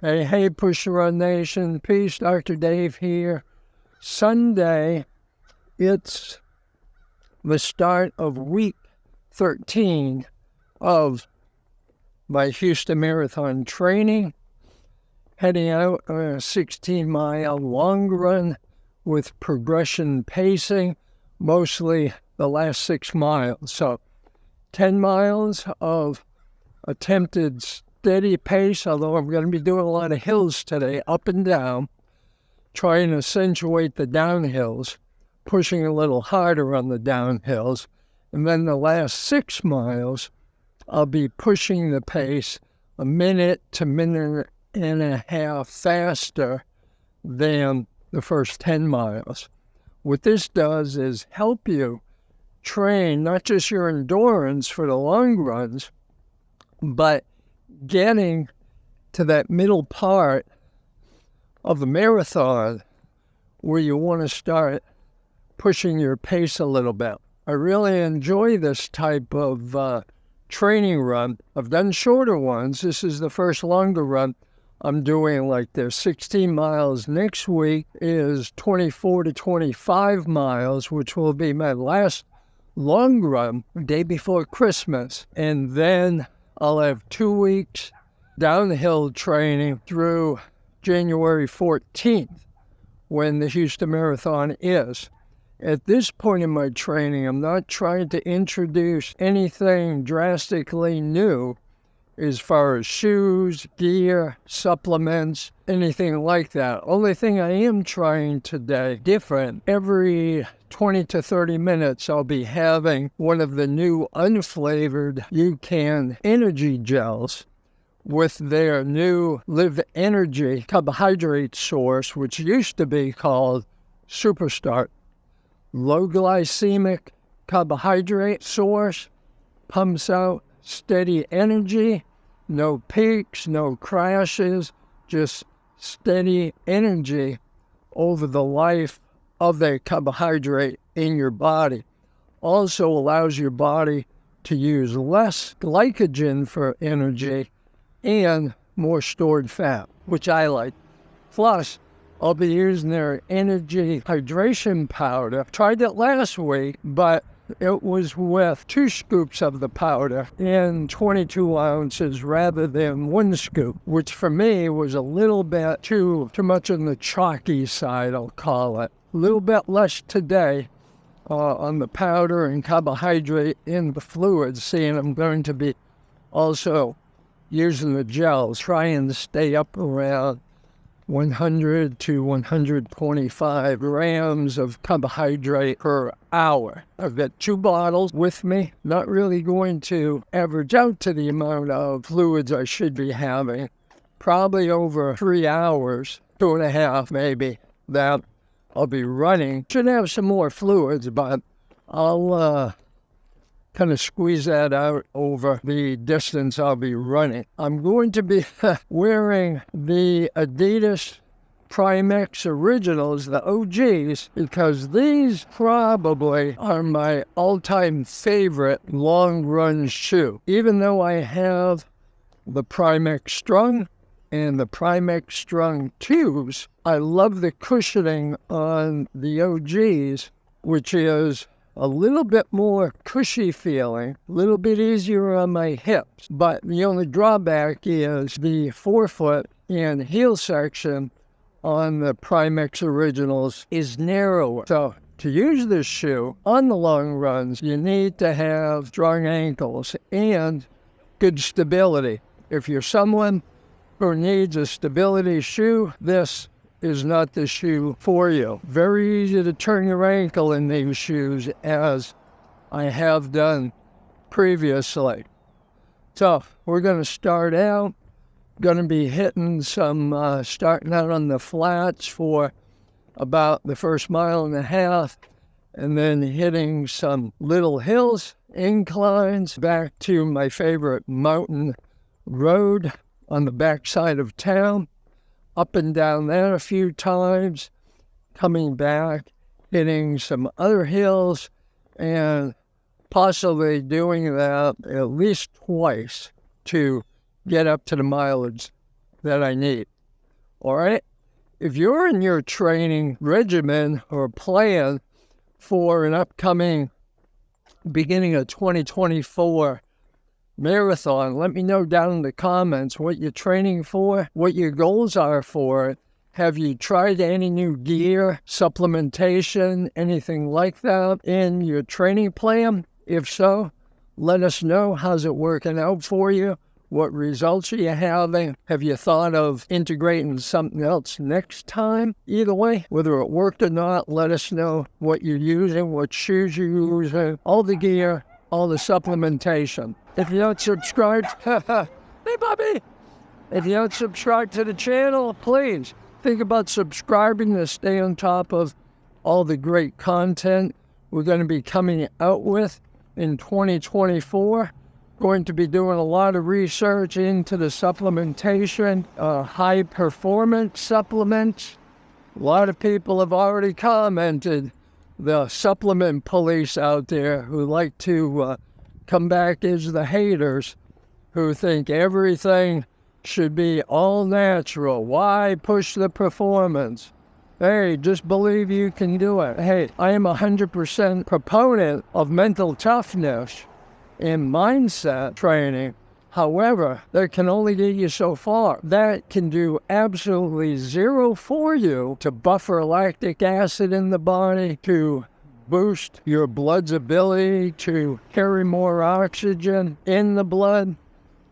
Hey, Push to Run Nation. Peace, Dr. Dave here. Sunday, it's the start of week 13 of my Houston Marathon training. Heading out on a 16-mile long run with progression pacing, mostly the last 6 miles. So 10 miles of attempted steady pace, although I'm going to be doing a lot of hills today, up and down, trying to accentuate the downhills, pushing a little harder on the downhills. And then the last 6 miles, I'll be pushing the pace a minute to minute and a half faster than the first 10 miles. What this does is help you train not just your endurance for the long runs, but getting to that middle part of the marathon where you want to start pushing your pace a little bit. I really enjoy this type of training run. I've done shorter ones. This is the first longer run I'm doing. Like there's 16 miles. Next week is 24 to 25 miles, which will be my last long run, day before Christmas. And then I'll have 2 weeks downhill training through January 14th, when the Houston Marathon is. At this point in my training, I'm not trying to introduce anything drastically new as far as shoes, gear, supplements, anything like that. Only thing I am trying today, different, every 20 to 30 minutes, I'll be having one of the new unflavored UCAN energy gels with their new Live Energy carbohydrate source, which used to be called Superstart. Low glycemic carbohydrate source, pumps out steady energy, no peaks, no crashes, just steady energy over the life of that carbohydrate in your body. Also allows your body to use less glycogen for energy and more stored fat, which I like. Plus, I'll be using their energy hydration powder. Tried it last week, but it was with 2 scoops of the powder in 22 ounces rather than 1 scoop, which for me was a little bit too much on the chalky side, I'll call it. A little bit less today on the powder and carbohydrate in the fluids, seeing I'm going to be also using the gels, trying to stay up around 100 to 125 grams of carbohydrate per hour. I've got 2 bottles with me. Not really going to average out to the amount of fluids I should be having. Probably over 3 hours, 2.5 maybe, that I'll be running. Should have some more fluids, but I'll kind of squeeze that out over the distance I'll be running. I'm going to be wearing the Adidas Primex Originals, the OGs, because these probably are my all-time favorite long-run shoe. Even though I have the Primex Strung and the Primex Strung 2s, I love the cushioning on the OGs, which is a little bit more cushy feeling, a little bit easier on my hips. But the only drawback is the forefoot and heel section on the Primex Originals is narrower. So to use this shoe on the long runs, you need to have strong ankles and good stability. If you're someone who needs a stability shoe, this is not the shoe for you. Very easy to turn your ankle in these shoes, as I have done previously. So we're going to start out, going to be hitting some, starting out on the flats for about the first 1.5 miles, and then hitting some little hills, inclines, back to my favorite mountain road on the backside of town. Up and down that a few times, coming back, hitting some other hills, and possibly doing that at least twice to get up to the mileage that I need. All right? If you're in your training regimen or plan for an upcoming beginning of 2024 marathon, let me know down in the comments what you're training for, what your goals are for it. Have you tried any new gear, supplementation, anything like that in your training plan? If so, let us know. How's it working out for you? What results are you having? Have you thought of integrating something else next time? Either way, whether it worked or not, let us know what you're using, what shoes you're using, all the gear, all the supplementation. If you don't subscribe, hey Bobby! If you don't subscribe to the channel, please think about subscribing to stay on top of all the great content we're going to be coming out with in 2024. Going to be doing a lot of research into the supplementation, high performance supplements. A lot of people have already commented, the supplement police out there who like to come back as the haters, who think everything should be all natural. Why push the performance? Hey, just believe you can do it. Hey, I am 100% proponent of mental toughness and mindset training. However, that can only get you so far. That can do absolutely zero for you to buffer lactic acid in the body, to boost your blood's ability to carry more oxygen in the blood,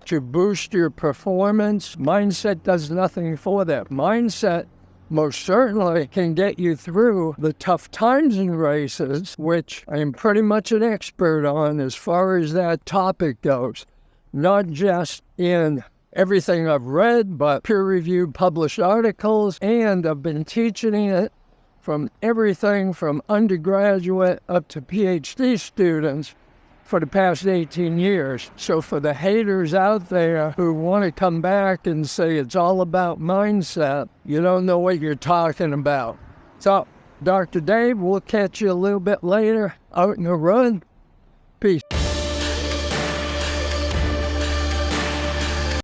to boost your performance. Mindset does nothing for that. Mindset most certainly can get you through the tough times in races, which I am pretty much an expert on as far as that topic goes. Not just in everything I've read, but peer-reviewed published articles, and I've been teaching it from everything from undergraduate up to PhD students for the past 18 years. So for the haters out there who want to come back and say it's all about mindset, you don't know what you're talking about. So, Dr. Dave, we'll catch you a little bit later out in the run. Peace.